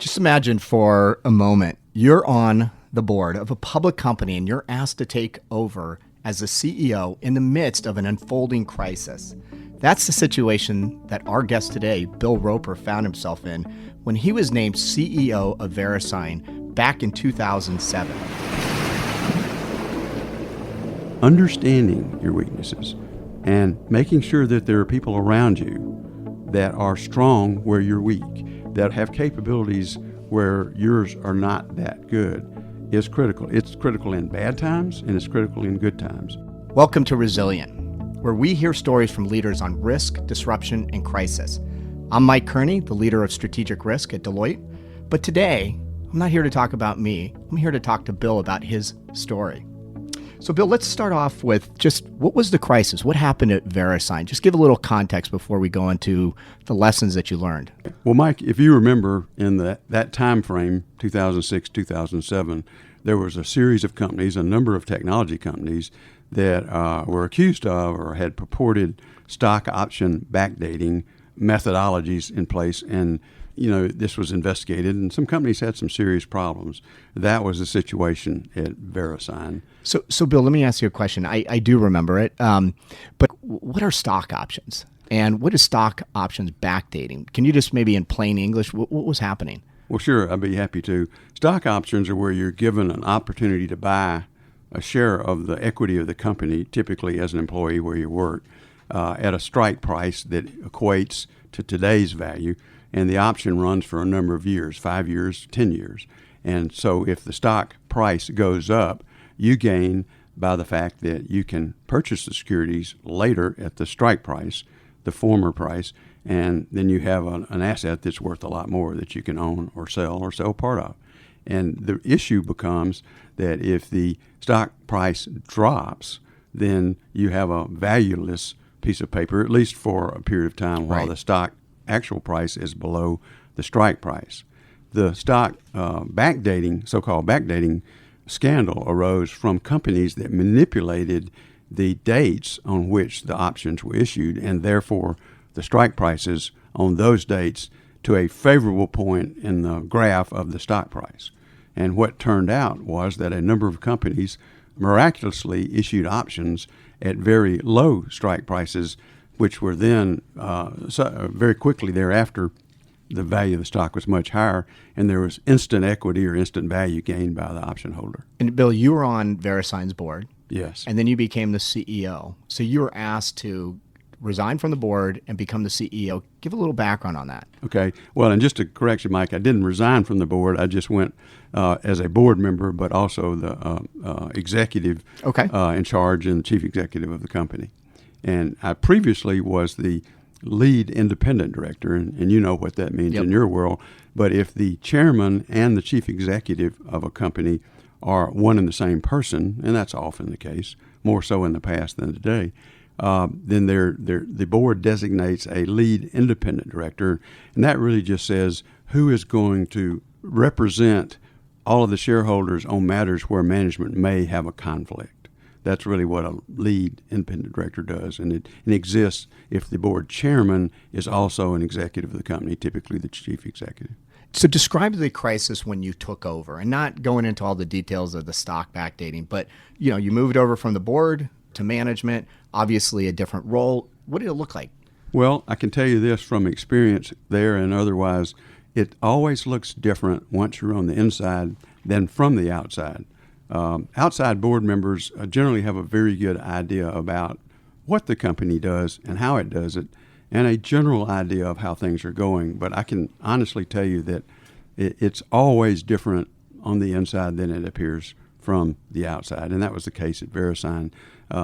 Just imagine for a moment, you're on the board of a public company and you're asked to take over as the CEO in the midst of an unfolding crisis. That's the situation that our guest today, Bill Roper, found himself in when he was named CEO of VeriSign back in 2007. Understanding your weaknesses and making sure that there are people around you that are strong where you're weak, that have capabilities where yours are not that good, is critical. It's critical in bad times and it's critical in good times. Welcome to Resilient, where we hear stories from leaders on risk, disruption, and crisis. I'm Mike Kearney, the leader of strategic risk at Deloitte. But today, I'm not here to talk about me. I'm here to talk to Bill about his story. So Bill, let's start off with just what was the crisis? What happened at VeriSign? Just give a little context before we go into the lessons that you learned. Well, Mike, if you remember in that time frame, 2006, 2007, there was a series of companies, a number of technology companies that were accused of or had purported stock option backdating methodologies in place. And this was investigated, and some companies had some serious problems. That was the situation at VeriSign. So Bill, let me ask you a question. I do remember it, but what are stock options? And what is stock options backdating? Can you just maybe in plain English, what was happening? Well, sure, I'd be happy to. Stock options are where you're given an opportunity to buy a share of the equity of the company, typically as an employee where you work, at a strike price that equates to today's value. And the option runs for a number of years, 5 years, 10 years. And so if the stock price goes up, you gain by the fact that you can purchase the securities later at the strike price, the former price, and then you have an asset that's worth a lot more that you can own or sell part of. And the issue becomes that if the stock price drops, then you have a valueless piece of paper, at least for a period of time while the stock actual price is below the strike price. The stock backdating, so-called backdating scandal arose from companies that manipulated the dates on which the options were issued and therefore the strike prices on those dates to a favorable point in the graph of the stock price. And what turned out was that a number of companies miraculously issued options at very low strike prices, which were then very quickly thereafter, the value of the stock was much higher, and there was instant equity or instant value gained by the option holder. And Bill, you were on VeriSign's board. Yes. And then you became the CEO. So you were asked to resign from the board and become the CEO. Give a little background on that. Okay. Well, and just to correct you, Mike, I didn't resign from the board. I just went as a board member, but also the executive in charge and chief executive of the company. And I previously was the lead independent director, and you know what that means in your world. But if the chairman and the chief executive of a company are one and the same person, and that's often the case, more so in the past than today, then the board designates a lead independent director, and that really just says who is going to represent all of the shareholders on matters where management may have a conflict. That's really what a lead independent director does, and it exists if the board chairman is also an executive of the company, typically the chief executive. So describe the crisis when you took over, and not going into all the details of the stock backdating, but you moved over from the board to management, obviously a different role. What did it look like? Well, I can tell you this from experience there and otherwise, it always looks different once you're on the inside than from the outside. Outside board members generally have a very good idea about what the company does and how it does it, and a general idea of how things are going. But I can honestly tell you that it's always different on the inside than it appears from the outside, and that was the case at VeriSign,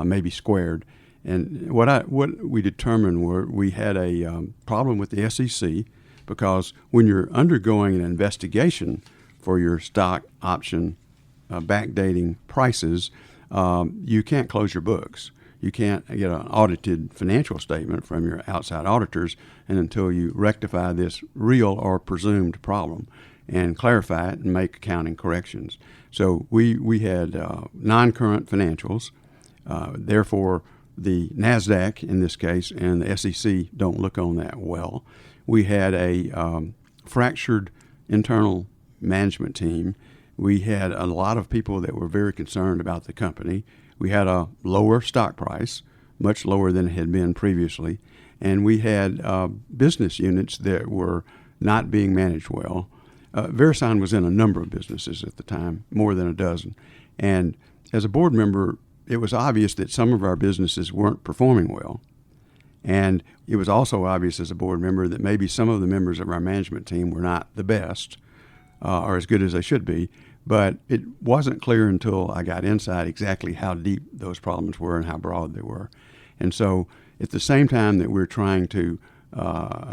maybe squared. And what we determined were we had a problem with the SEC because when you're undergoing an investigation for your stock option backdating prices, you can't close your books. You can't get an audited financial statement from your outside auditors until you rectify this real or presumed problem and clarify it and make accounting corrections. So we had non-current financials. Therefore, the NASDAQ in this case and the SEC don't look on that well. We had a fractured internal management team. We had a lot of people that were very concerned about the company. We had a lower stock price, much lower than it had been previously, and we had business units that were not being managed well. VeriSign was in a number of businesses at the time, more than a dozen. And as a board member, it was obvious that some of our businesses weren't performing well. And it was also obvious as a board member that maybe some of the members of our management team were not the best or as good as they should be. But it wasn't clear until I got inside exactly how deep those problems were and how broad they were. And so at the same time that we're trying to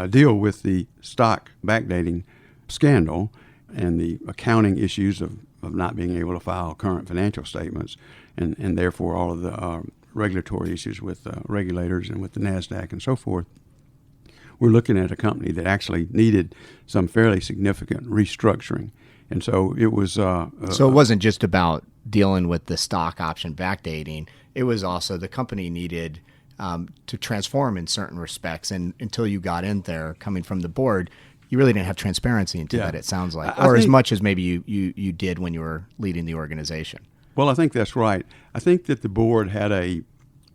deal with the stock backdating scandal and the accounting issues of not being able to file current financial statements and therefore all of the regulatory issues with regulators and with the NASDAQ and so forth, we're looking at a company that actually needed some fairly significant restructuring. And so it was... so it wasn't just about dealing with the stock option backdating. It was also the company needed to transform in certain respects. And until you got in there, coming from the board, you really didn't have transparency into that, it sounds like, or as much as maybe you did when you were leading the organization. Well, I think that's right. I think that the board had a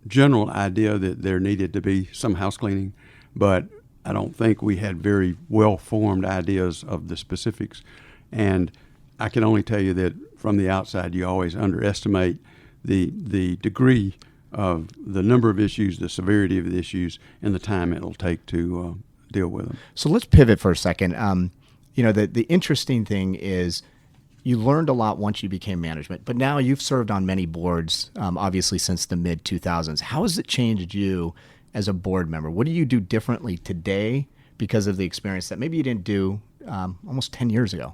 general idea that there needed to be some house cleaning, but I don't think we had very well-formed ideas of the specifics. And I can only tell you that from the outside, you always underestimate the degree of the number of issues, the severity of the issues, and the time it'll take to deal with them. So let's pivot for a second. The interesting thing is you learned a lot once you became management, but now you've served on many boards, obviously since the mid-2000s. How has it changed you as a board member? What do you do differently today because of the experience that maybe you didn't do almost 10 years ago?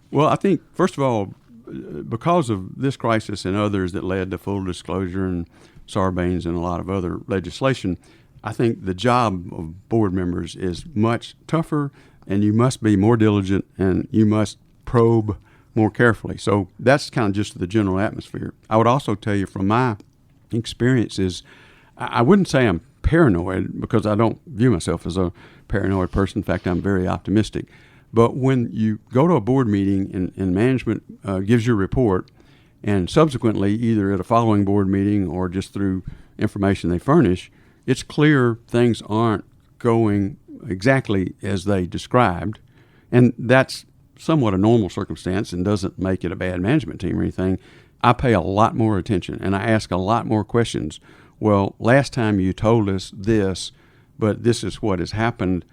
Well, I think, first of all, because of this crisis and others that led to full disclosure and Sarbanes and a lot of other legislation, I think the job of board members is much tougher, and you must be more diligent and you must probe more carefully. So that's kind of just the general atmosphere. I would also tell you from my experiences, I wouldn't say I'm paranoid because I don't view myself as a paranoid person. In fact, I'm very optimistic. But when you go to a board meeting and management gives you a report, and subsequently either at a following board meeting or just through information they furnish, it's clear things aren't going exactly as they described. And that's somewhat a normal circumstance and doesn't make it a bad management team or anything. I pay a lot more attention and I ask a lot more questions. Well, last time you told us this, but this is what has happened.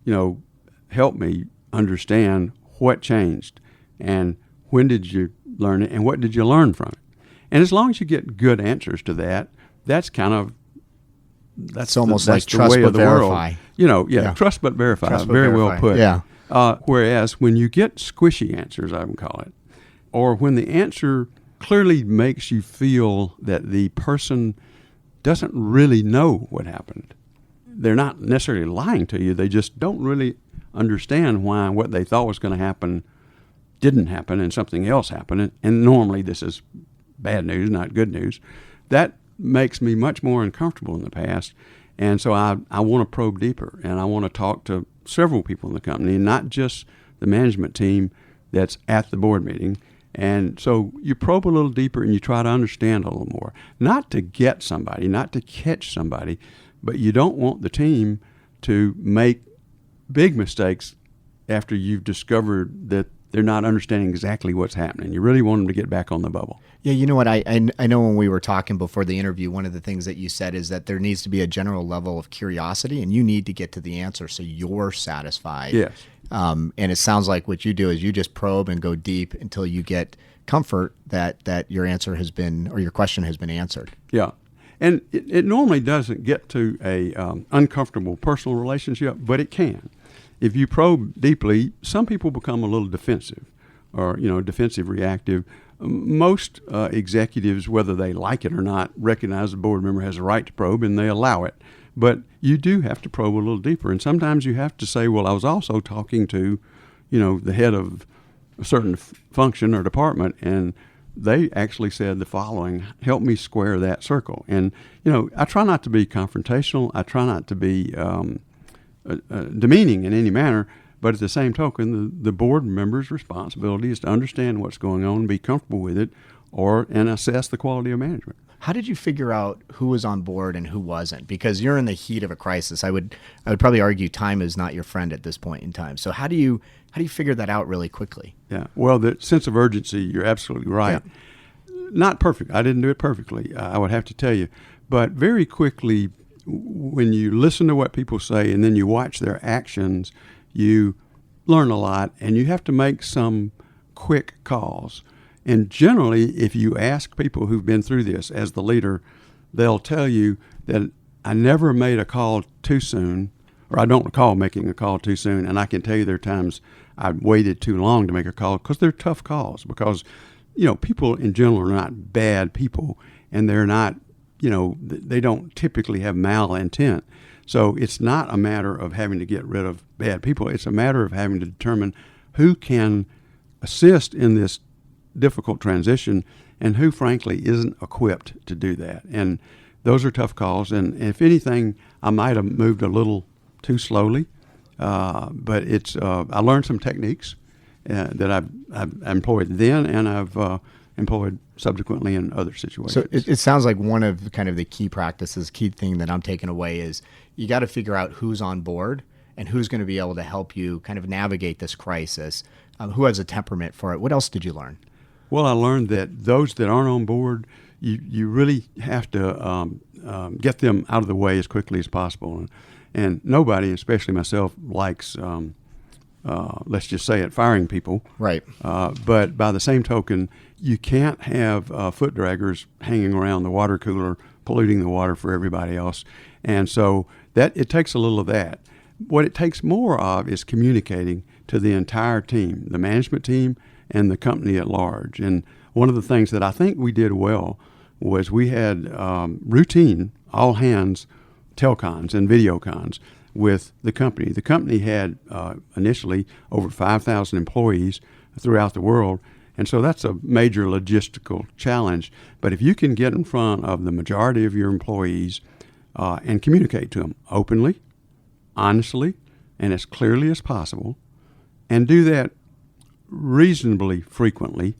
Help me understand what changed and when did you learn it and what did you learn from it. And as long as you get good answers to that, that's almost that's like trust the way but of the verify. World. Trust but verify. Trust but Very verify. well put. Yeah. Whereas when you get squishy answers, I would call it, or when the answer clearly makes you feel that the person doesn't really know what happened, they're not necessarily lying to you, they just don't really understand why what they thought was going to happen didn't happen and something else happened. And normally this is bad news, not good news. That makes me much more uncomfortable in the past. And so I want to probe deeper, and I want to talk to several people in the company, not just the management team that's at the board meeting. And so you probe a little deeper and you try to understand a little more, not to get somebody, not to catch somebody, but you don't want the team to make big mistakes after you've discovered that they're not understanding exactly what's happening. You really want them to get back on the bubble. Yeah, you know what? I know when we were talking before the interview, one of the things that you said is that there needs to be a general level of curiosity, and you need to get to the answer so you're satisfied. Yes. And it sounds like what you do is you just probe and go deep until you get comfort that your answer has been, or your question has been answered. Yeah. And it normally doesn't get to a uncomfortable personal relationship, but it can. If you probe deeply, some people become a little defensive or, defensive reactive. Most executives, whether they like it or not, recognize the board member has a right to probe and they allow it. But you do have to probe a little deeper. And sometimes you have to say, well, I was also talking to, the head of a certain function or department, and they actually said the following, help me square that circle. And, I try not to be confrontational. I try not to be demeaning in any manner, But at the same token, the board member's responsibility is to understand what's going on, be comfortable with it, and assess the quality of management. How did you figure out who was on board and who wasn't? Because you're in the heat of a crisis. I would probably argue time is not your friend at this point in time. So how do you figure that out really quickly? Yeah. Well, the sense of urgency, you're absolutely right. Yeah. Not perfect. I didn't do it perfectly, I would have to tell you. But very quickly, when you listen to what people say and then you watch their actions, you learn a lot, and you have to make some quick calls. And generally, if you ask people who've been through this as the leader, they'll tell you that I never made a call too soon, or I don't recall making a call too soon. And I can tell you there are times I waited too long to make a call because they're tough calls. Because, people in general are not bad people, and they're not, they don't typically have malintent. So it's not a matter of having to get rid of bad people. It's a matter of having to determine who can assist in this difficult transition and who, frankly, isn't equipped to do that. And those are tough calls. And if anything, I might have moved a little too slowly. But I learned some techniques that I've employed then, and I've employed subsequently in other situations. So it sounds like one of kind of the key practices, key thing that I'm taking away is you got to figure out who's on board and who's going to be able to help you kind of navigate this crisis, who has a temperament for it. What else did you learn? Well, I learned that those that aren't on board, you really have to get them out of the way as quickly as possible. And nobody, especially myself, likes, let's just say it, firing people. Right. But by the same token, you can't have foot draggers hanging around the water cooler, polluting the water for everybody else. And so it takes a little of that. What it takes more of is communicating to the entire team, the management team and the company at large. And one of the things that I think we did well was we had routine all-hands telecons and videocons with the company. The company had initially over 5,000 employees throughout the world, and so that's a major logistical challenge. But if you can get in front of the majority of your employees and communicate to them openly, honestly, and as clearly as possible, and do that reasonably frequently,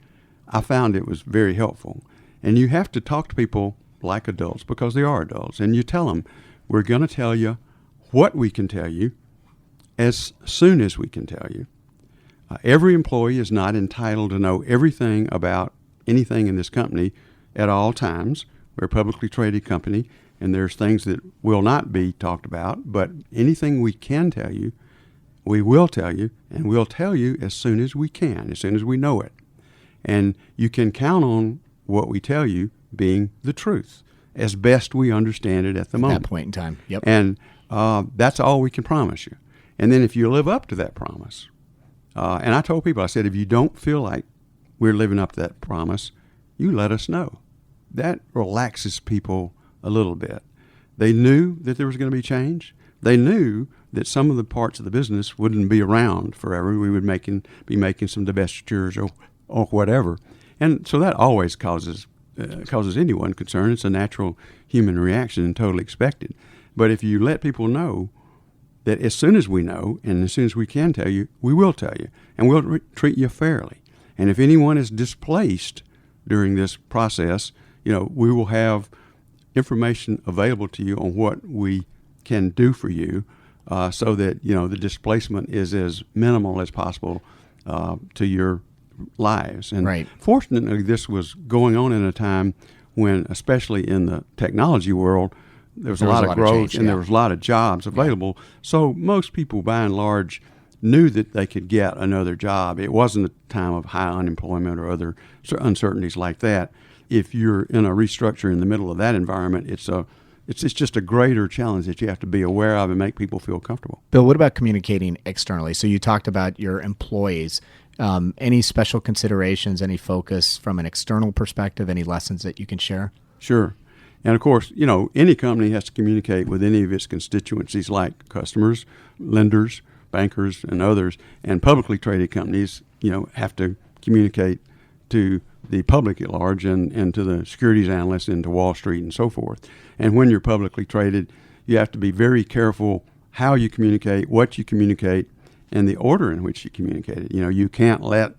I found it was very helpful. And you have to talk to people like adults because they are adults. And you tell them, we're going to tell you what we can tell you as soon as we can tell you. Every employee is not entitled to know everything about anything in this company at all times. We're a publicly traded company, and there's things that will not be talked about. But anything we can tell you, we will tell you, and we'll tell you as soon as we can, as soon as we know it. And you can count on what we tell you being the truth, as best we understand it at the moment. At that point in time, yep. And that's all we can promise you. And then if you live up to that promise, and I told people, I said, if you don't feel like we're living up to that promise, you let us know. That relaxes people a little bit. They knew that there was going to be change. They knew that some of the parts of the business wouldn't be around forever. We would be making some divestitures or whatever. And so that always causes anyone concern. It's a natural human reaction and totally expected. But if you let people know that as soon as we know and as soon as we can tell you, we will tell you, and we'll treat you fairly. And if anyone is displaced during this process, we will have information available to you on what we can do for you, so that the displacement is as minimal as possible to your lives. And right. Fortunately, this was going on in a time when, especially in the technology world, there was a lot of growth and there was a lot of jobs available. Yeah. So most people, by and large, knew that they could get another job. It wasn't a time of high unemployment or other uncertainties like that. If you're in a restructure in the middle of that environment, it's just a greater challenge that you have to be aware of and make people feel comfortable. Bill, what about communicating externally? So you talked about your employees. Any special considerations, any focus from an external perspective, any lessons that you can share? Sure. And of course, any company has to communicate with any of its constituencies like customers, lenders, bankers, and others. And publicly traded companies, have to communicate to the public at large and to the securities analysts and to Wall Street and so forth. And when you're publicly traded, you have to be very careful how you communicate, what you communicate, and the order in which you communicate it. You can't let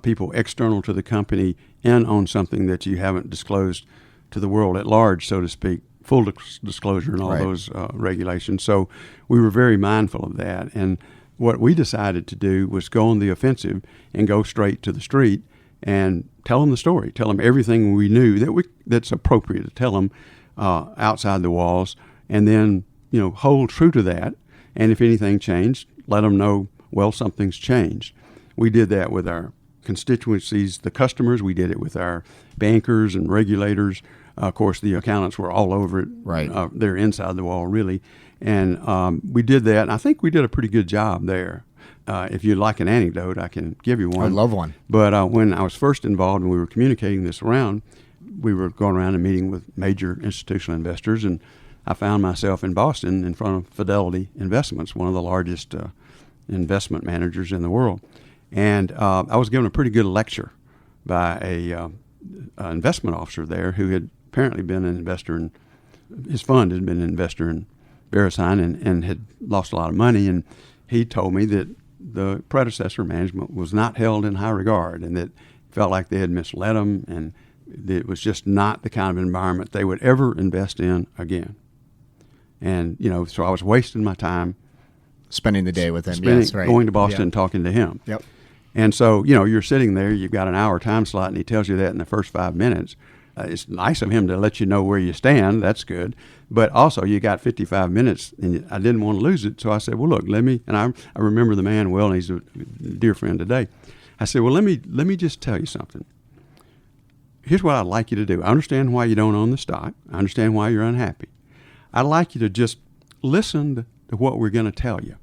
people external to the company in on something that you haven't disclosed to the world at large, so to speak, full disclosure and all Right. those regulations. So we were very mindful of that. And what we decided to do was go on the offensive and go straight to the street and tell them the story, tell them everything we knew that's appropriate to tell them outside the walls, and then hold true to that. And if anything changed, let them know, well, something's changed. We did that with our constituencies, the customers. We did it with our bankers and regulators. Of course, the accountants were all over it. Right. They're inside the wall, really. And we did that, and I think we did a pretty good job there. If you'd like an anecdote, I can give you one. I'd love one. But when I was first involved and we were communicating this around, we were going around and meeting with major institutional investors, and I found myself in Boston in front of Fidelity Investments, one of the largest investment managers in the world. And I was given a pretty good lecture by a investment officer there who had apparently been an investor in, his fund had been an investor in VeriSign and had lost a lot of money. And he told me that the predecessor management was not held in high regard, and that felt like they had misled them, and that it was just not the kind of environment they would ever invest in again. And, so I was wasting my time Spending the day with him. Yes, right. going to Boston and talking to him. Yep. And so, you're sitting there, you've got an hour time slot, and he tells you that in the first 5 minutes. It's nice of him to let you know where you stand. That's good. But also, you got 55 minutes, and I didn't want to lose it. So I said, well, look, and I remember the man well, and he's a dear friend today. I said, well, let me just tell you something. Here's what I'd like you to do. I understand why you don't own the stock. I understand why you're unhappy. I'd like you to just listen to what we're going to tell you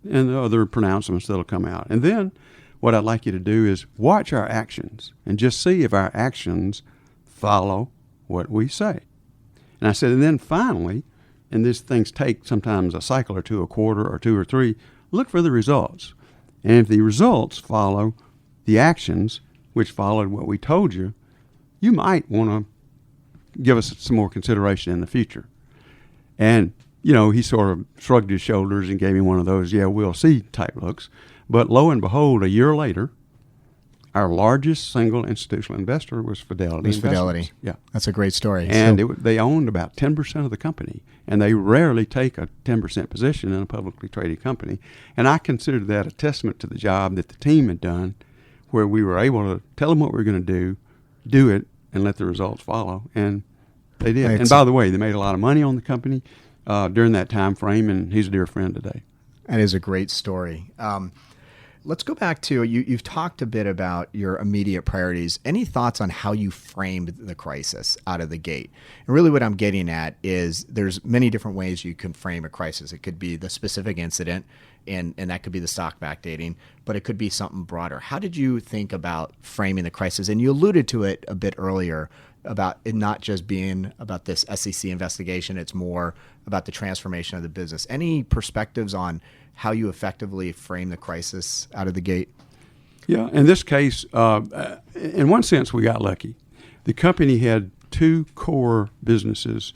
and the other pronouncements that'll come out. And then what I'd like you to do is watch our actions and just see if our actions follow what we say. And I said, and then finally, and these things take sometimes a cycle or two, a quarter or two or three, look for the results. And if the results follow the actions, which followed what we told you, you might want to give us some more consideration in the future. And, he sort of shrugged his shoulders and gave me one of those, yeah, we'll see type looks. But lo and behold, a year later, our largest single institutional investor was Fidelity. Fidelity. Yeah. That's a great story. And they owned about 10% of the company, and they rarely take a 10% position in a publicly traded company. And I considered that a testament to the job that the team had done, where we were able to tell them what we were going to do it, and let the results follow. And they did. And by the way, they made a lot of money on the company during that time frame, and he's a dear friend today. That is a great story. Let's go back to, you've talked a bit about your immediate priorities. Any thoughts on how you framed the crisis out of the gate? And really what I'm getting at is there's many different ways you can frame a crisis. It could be the specific incident, and that could be the stock backdating, but it could be something broader. How did you think about framing the crisis? And you alluded to it a bit earlier about it not just being about this SEC investigation, it's more about the transformation of the business. Any perspectives on how you effectively frame the crisis out of the gate? Yeah, in this case, in one sense, we got lucky. The company had two core businesses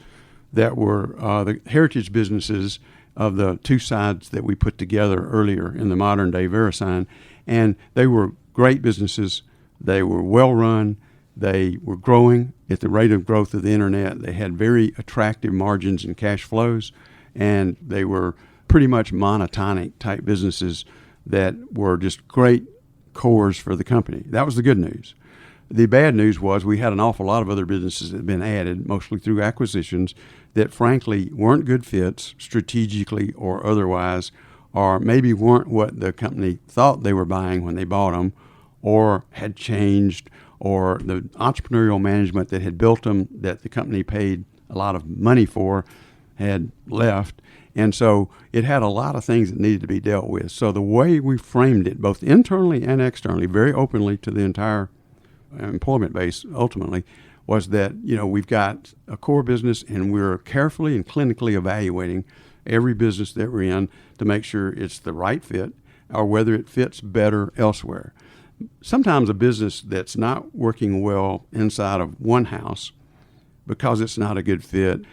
that were the heritage businesses of the two sides that we put together earlier in the modern day VeriSign, and they were great businesses. They were well run. They were growing at the rate of growth of the internet. They had very attractive margins and cash flows, and they were pretty much monotonic type businesses that were just great cores for the company. That was the good news. The bad news was we had an awful lot of other businesses that had been added, mostly through acquisitions, that frankly weren't good fits strategically or otherwise, or maybe weren't what the company thought they were buying when they bought them, or had changed, or the entrepreneurial management that had built them, that the company paid a lot of money for, had left. And so it had a lot of things that needed to be dealt with. So the way we framed it, both internally and externally, very openly to the entire employment base ultimately, was that, we've got a core business and we're carefully and clinically evaluating every business that we're in to make sure it's the right fit or whether it fits better elsewhere. Sometimes a business that's not working well inside of one house because it's not a good fit,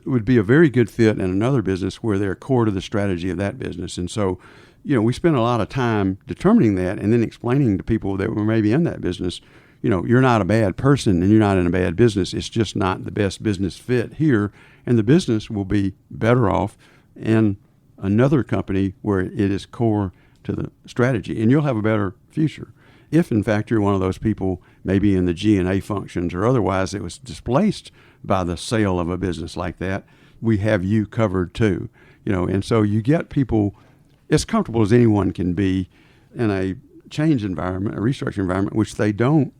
would be a very good fit in another business where they're core to the strategy of that business. And so, we spend a lot of time determining that and then explaining to people that were maybe in that business, you're not a bad person and you're not in a bad business. It's just not the best business fit here. And the business will be better off in another company where it is core to the strategy. And you'll have a better future. If, in fact, you're one of those people maybe in the G&A functions or otherwise that was displaced by the sale of a business like that, we have you covered too. And so you get people as comfortable as anyone can be in a change environment, a restructure environment, which they don't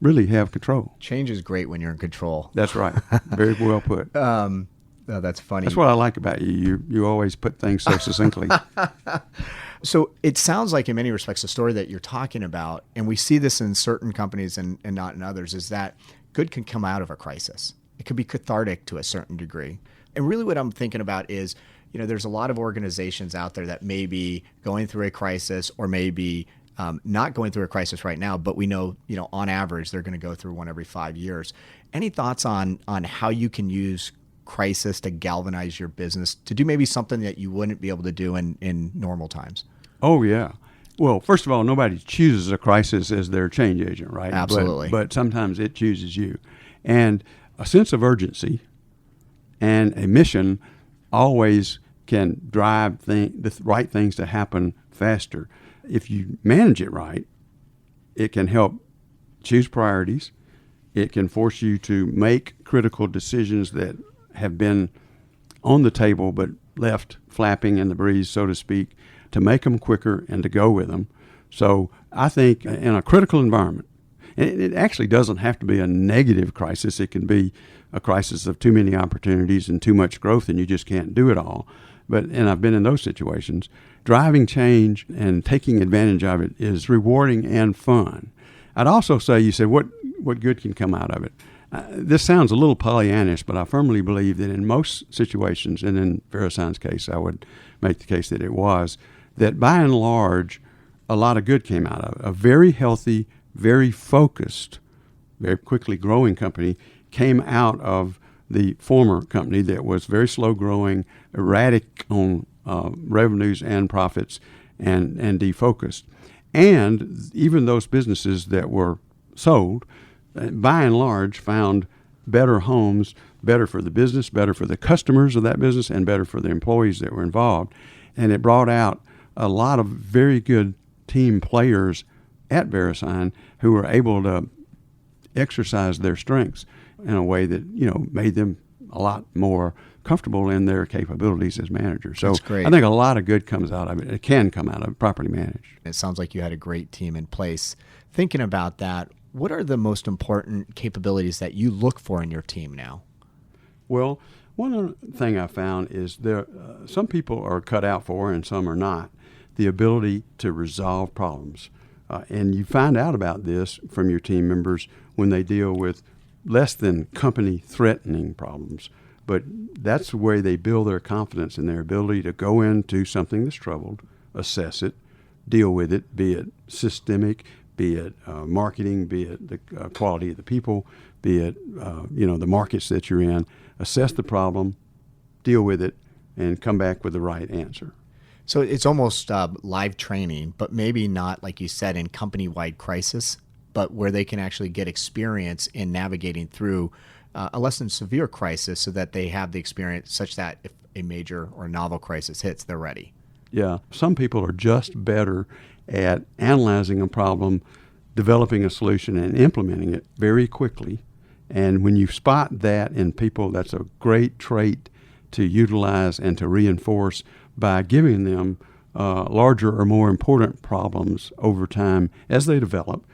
really have control. Change is great when you're in control. That's right. Very well put. Oh, that's funny. That's what I like about you. You always put things so succinctly. So it sounds like in many respects, the story that you're talking about, and we see this in certain companies and not in others, is that good can come out of a crisis. It could be cathartic to a certain degree. And really what I'm thinking about is, there's a lot of organizations out there that may be going through a crisis or maybe not going through a crisis right now, but we know, on average, they're going to go through one every 5 years. Any thoughts on how you can use crisis to galvanize your business to do maybe something that you wouldn't be able to do in normal times? Oh, yeah. Well, first of all, nobody chooses a crisis as their change agent, right? Absolutely. But sometimes it chooses you. And a sense of urgency and a mission always can drive the right things to happen faster. If you manage it right, it can help choose priorities. It can force you to make critical decisions that have been on the table but left flapping in the breeze, so to speak, to make them quicker and to go with them. So I think in a critical environment, and it actually doesn't have to be a negative crisis. It can be a crisis of too many opportunities and too much growth and you just can't do it all. And I've been in those situations. Driving change and taking advantage of it is rewarding and fun. I'd also say, you said, what good can come out of it? This sounds a little Pollyannish, but I firmly believe that in most situations, and in VeriSign's case, I would make the case that it was, that by and large, a lot of good came out of it. A very healthy, very focused, very quickly growing company came out of the former company that was very slow growing, erratic on revenues and profits, and defocused. And even those businesses that were sold, by and large, found better homes, better for the business, better for the customers of that business, and better for the employees that were involved. And it brought out a lot of very good team players at VeriSign who were able to exercise their strengths in a way that, made them a lot more comfortable in their capabilities as managers. So That's great. I think a lot of good comes out of it. It can come out of it properly managed. It sounds like you had a great team in place. Thinking about that, what are the most important capabilities that you look for in your team now? Well, one thing I found is some people are cut out for, and some are not, the ability to resolve problems. And you find out about this from your team members when they deal with less than company-threatening problems. But that's the way they build their confidence in their ability to go into something that's troubled, assess it, deal with it, be it systemic, be it marketing, be it the quality of the people, be it the markets that you're in. Assess the problem, deal with it, and come back with the right answer. So it's almost live training, but maybe not, like you said, in company-wide crisis, but where they can actually get experience in navigating through a less than severe crisis so that they have the experience such that if a major or novel crisis hits, they're ready. Yeah. Some people are just better at analyzing a problem, developing a solution, and implementing it very quickly. And when you spot that in people, that's a great trait to utilize and to reinforce by giving them larger or more important problems over time as they develop,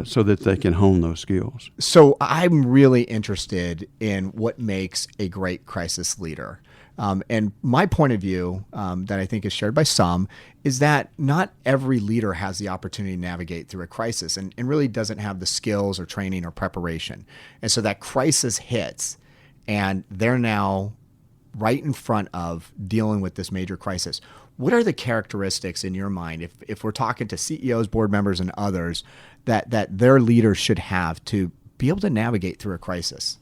so that they can hone those skills. So I'm really interested in what makes a great crisis leader. And my point of view that I think is shared by some is that not every leader has the opportunity to navigate through a crisis and really doesn't have the skills or training or preparation. And so that crisis hits and they're now right in front of dealing with this major crisis. What are the characteristics in your mind, if we're talking to CEOs, board members, and others, that their leaders should have to be able to navigate through a crisis?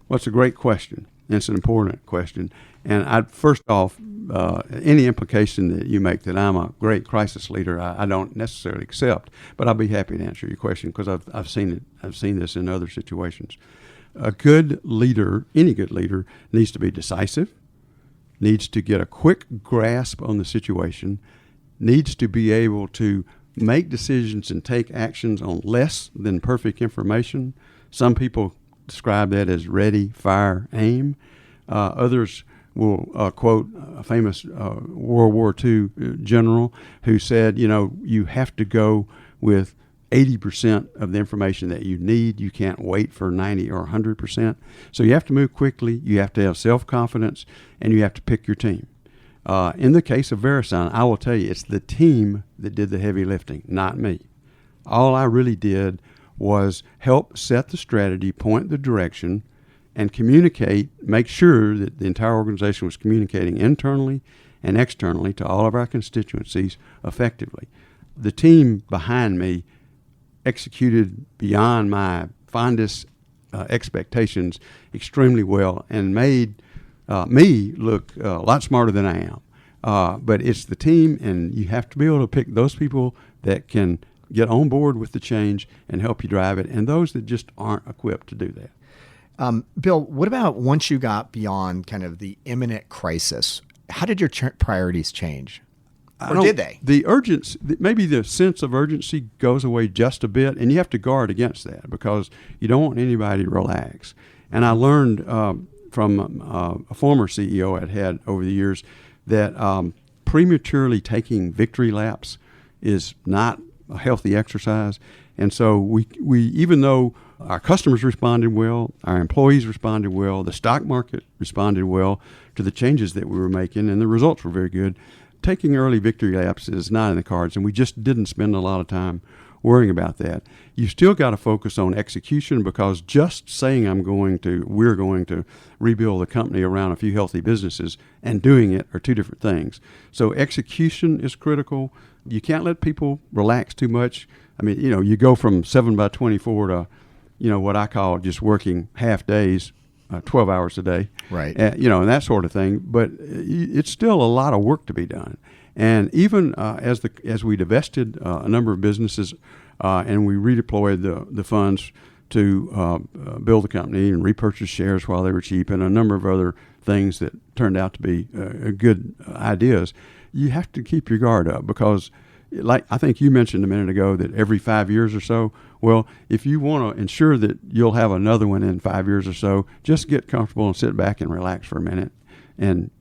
Well, it's a great question. It's an important question. And first off, any implication that you make that I'm a great crisis leader, I don't necessarily accept. But I'll be happy to answer your question because I've seen it. I've seen this in other situations. A good leader, any good leader, needs to be decisive, needs to get a quick grasp on the situation, needs to be able to make decisions and take actions on less than perfect information. Some people describe that as ready, fire, aim. Others will quote a famous World War II general who said, you have to go with 80% of the information that you need. You can't wait for 90 or 100%. So you have to move quickly, you have to have self-confidence, and you have to pick your team. In the case of VeriSign, I will tell you, it's the team that did the heavy lifting, not me. All I really did was help set the strategy, point the direction, and communicate, make sure that the entire organization was communicating internally and externally to all of our constituencies effectively. The team behind me executed beyond my fondest expectations extremely well and made me look a lot smarter than I am. But it's the team, and you have to be able to pick those people that can get on board with the change and help you drive it, and those that just aren't equipped to do that. Bill, what about once you got beyond kind of the imminent crisis? How did your priorities change? Or did they? The urgency, maybe the sense of urgency goes away just a bit, and you have to guard against that because you don't want anybody to relax. And I learned from a former CEO I'd had over the years that prematurely taking victory laps is not a healthy exercise. And so we even though our customers responded well, our employees responded well, the stock market responded well to the changes that we were making, and the results were very good, taking early victory laps is not in the cards, and we just didn't spend a lot of time worrying about that. You still got to focus on execution because just saying we're going to rebuild the company around a few healthy businesses and doing it are two different things. So execution is critical. You can't let people relax too much. I mean, you go from 7 by 24 to, what I call just working half days, 12 hours a day, right? And that sort of thing. But it's still a lot of work to be done. And even as we divested a number of businesses and we redeployed the funds to build the company and repurchase shares while they were cheap and a number of other things that turned out to be good ideas, you have to keep your guard up because, like I think you mentioned a minute ago, that every 5 years or so, well, if you want to ensure that you'll have another one in 5 years or so, just get comfortable and sit back and relax for a minute, and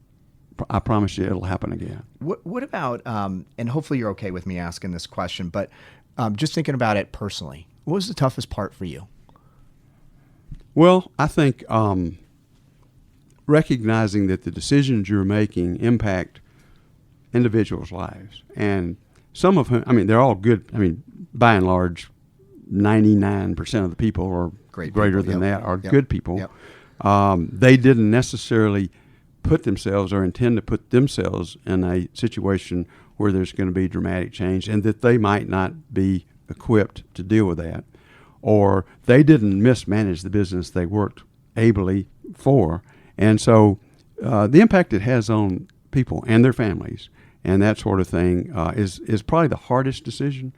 I promise you it'll happen again. What about, and hopefully you're okay with me asking this question, but just thinking about it personally, what was the toughest part for you? Well, I think recognizing that the decisions you're making impact individuals' lives, and some of whom, they're all good. By and large, 99% of the people, or greater than that, are good people. Yep. They didn't necessarily put themselves or intend to put themselves in a situation where there's going to be dramatic change and that they might not be equipped to deal with that. Or they didn't mismanage the business they worked ably for. And so the impact it has on people and their families and that sort of thing is probably the hardest decision.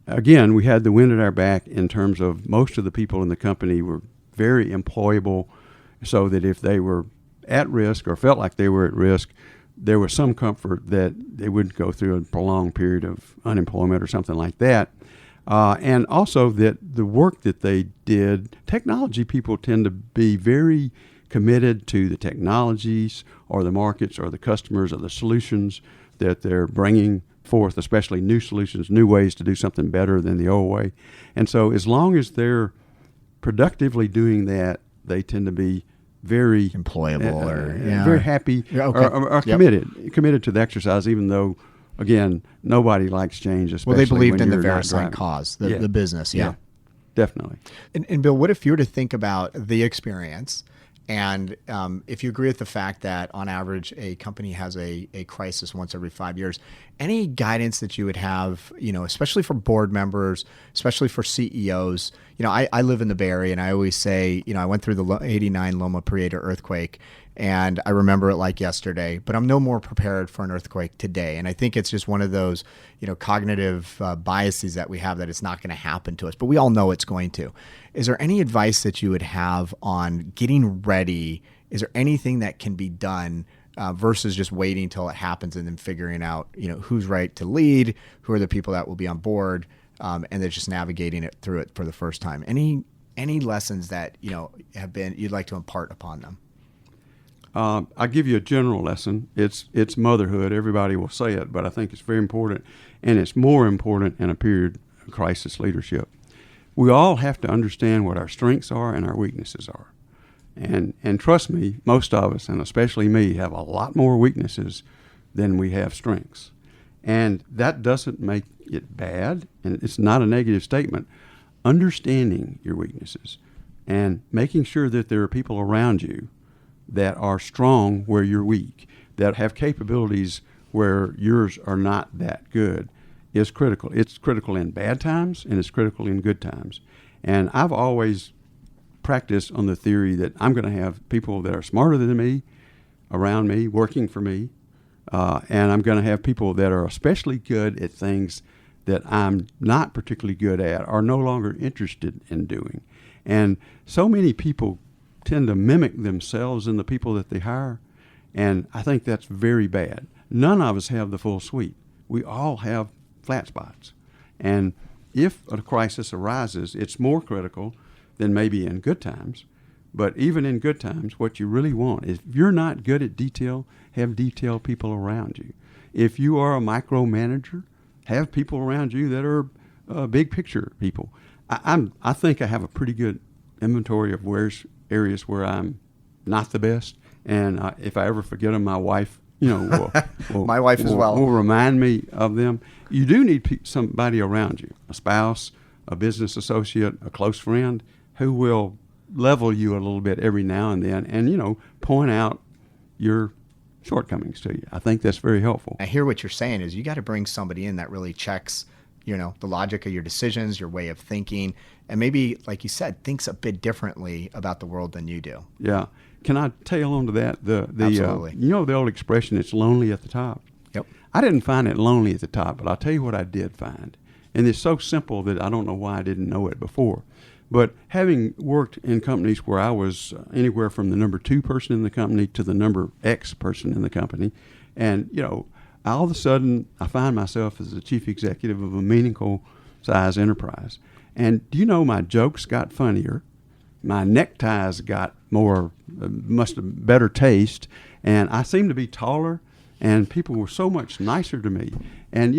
Again, we had the wind at our back in terms of most of the people in the company were very employable, so that if they were at risk or felt like they were at risk, there was some comfort that they wouldn't go through a prolonged period of unemployment or something like that. And also that the work that they did, technology people tend to be very committed to the technologies or the markets or the customers or the solutions that they're bringing forth, especially new solutions, new ways to do something better than the old way. And so as long as they're productively doing that, they tend to be very employable very happy or committed to the exercise, even though, again, nobody likes change, especially they believed when in the you're not VeriSign driving. cause, the business. Yeah, definitely. And Bill, what if you were to think about the experience, and if you agree with the fact that on average a company has a crisis once every 5 years, any guidance that you would have, especially for board members, especially for CEOs? I live in the Bay Area, and I always say, I went through the 89 Loma Prieta earthquake, and I remember it like yesterday, but I'm no more prepared for an earthquake today. And I think it's just one of those, cognitive biases that we have, that it's not going to happen to us, but we all know it's going to. Is there any advice that you would have on getting ready? Is there anything that can be done versus just waiting till it happens and then figuring out, who's right to lead, who are the people that will be on board, and they're just navigating it through it for the first time? Any lessons that, you'd like to impart upon them? I'll give you a general lesson. It's motherhood. Everybody will say it, but I think it's very important, and it's more important in a period of crisis leadership. We all have to understand what our strengths are and our weaknesses are. And trust me, most of us, and especially me, have a lot more weaknesses than we have strengths. And that doesn't make it bad, and it's not a negative statement. Understanding your weaknesses and making sure that there are people around you that are strong where you're weak, that have capabilities where yours are not that good, is critical. It's critical in bad times, and it's critical in good times. And I've always practiced on the theory that I'm going to have people that are smarter than me around me, working for me, and I'm going to have people that are especially good at things that I'm not particularly good at or no longer interested in doing. And so many people tend to mimic themselves in the people that they hire, and I think that's very bad. None of us have the full suite. We all have flat spots. And if a crisis arises, it's more critical than maybe in good times. But even in good times, what you really want is, if you're not good at detail, have detailed people around you. If you are a micromanager, have people around you that are big picture people. I think I have a pretty good inventory of areas where I'm not the best, and if I ever forget them, my wife, my wife as well, will remind me of them. You do need somebody around you, a spouse, a business associate, a close friend, who will level you a little bit every now and then, and point out your shortcomings to you. I think that's very helpful. I hear what you're saying is you got to bring somebody in that really checks, the logic of your decisions, your way of thinking, and maybe, like you said, thinks a bit differently about the world than you do. Yeah. Can I tail on to that? Absolutely. The old expression, it's lonely at the top. Yep. I didn't find it lonely at the top, but I'll tell you what I did find. And it's so simple that I don't know why I didn't know it before. But having worked in companies where I was anywhere from the number 2 person in the company to the number X person in the company, and, all of a sudden I find myself as the chief executive of a meaningful size enterprise. And my jokes got funnier. My neckties got must have better taste. And I seemed to be taller, and people were so much nicer to me. And,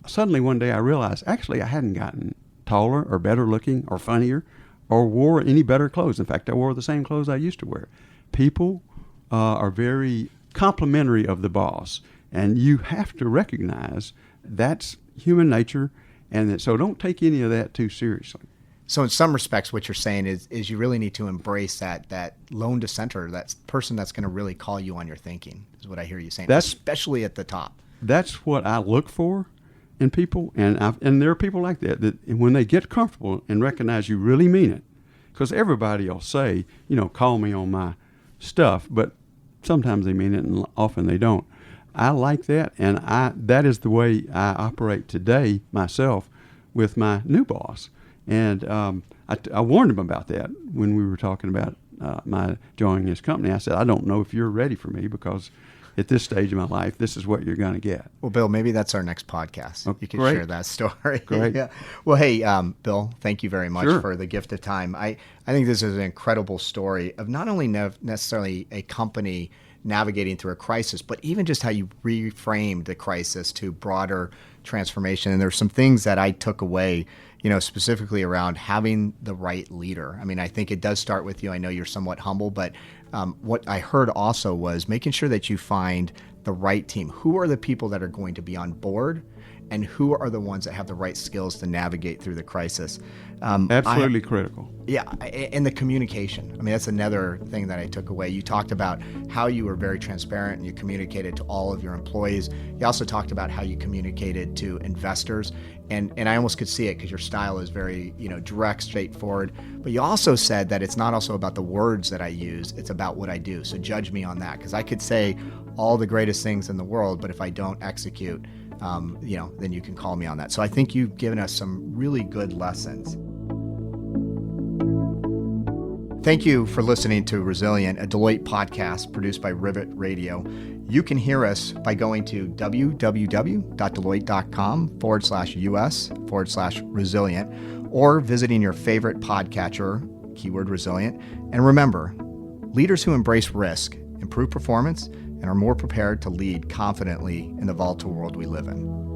suddenly one day I realized, actually, I hadn't gotten taller or better looking or funnier or wore any better clothes. In fact, I wore the same clothes I used to wear. People are very complimentary of the boss, and you have to recognize that's human nature, and so don't take any of that too seriously. So in some respects, what you're saying is you really need to embrace that lone dissenter, that person that's going to really call you on your thinking, is what I hear you saying, especially at the top. That's what I look for in people, and there are people like that when they get comfortable and recognize you really mean it, because everybody will say, call me on my stuff, but sometimes they mean it and often they don't. I like that, and that is the way I operate today myself with my new boss. And I warned him about that when we were talking about my joining his company. I said, I don't know if you're ready for me, because at this stage of my life, this is what you're going to get. Well, Bill, maybe that's our next podcast. You can share that story. Great. Yeah. Well, hey, Bill, thank you very much for the gift of time. I think this is an incredible story of not only necessarily a company navigating through a crisis, but even just how you reframed the crisis to broader transformation. And there's some things that I took away, specifically around having the right leader. I mean, I think it does start with you. I know you're somewhat humble, but what I heard also was making sure that you find the right team. Who are the people that are going to be on board and who are the ones that have the right skills to navigate through the crisis. Absolutely critical. Yeah, and the communication. I mean, that's another thing that I took away. You talked about how you were very transparent and you communicated to all of your employees. You also talked about how you communicated to investors, and I almost could see it because your style is very, direct, straightforward. But you also said that it's not also about the words that I use, it's about what I do. So judge me on that, because I could say all the greatest things in the world, but if I don't execute, then you can call me on that. So I think you've given us some really good lessons. Thank you for listening to Resilient, a Deloitte podcast produced by Rivet Radio. You can hear us by going to www.deloitte.com/US/resilient or visiting your favorite podcatcher, keyword resilient. And remember, leaders who embrace risk improve performance and are more prepared to lead confidently in the volatile world we live in.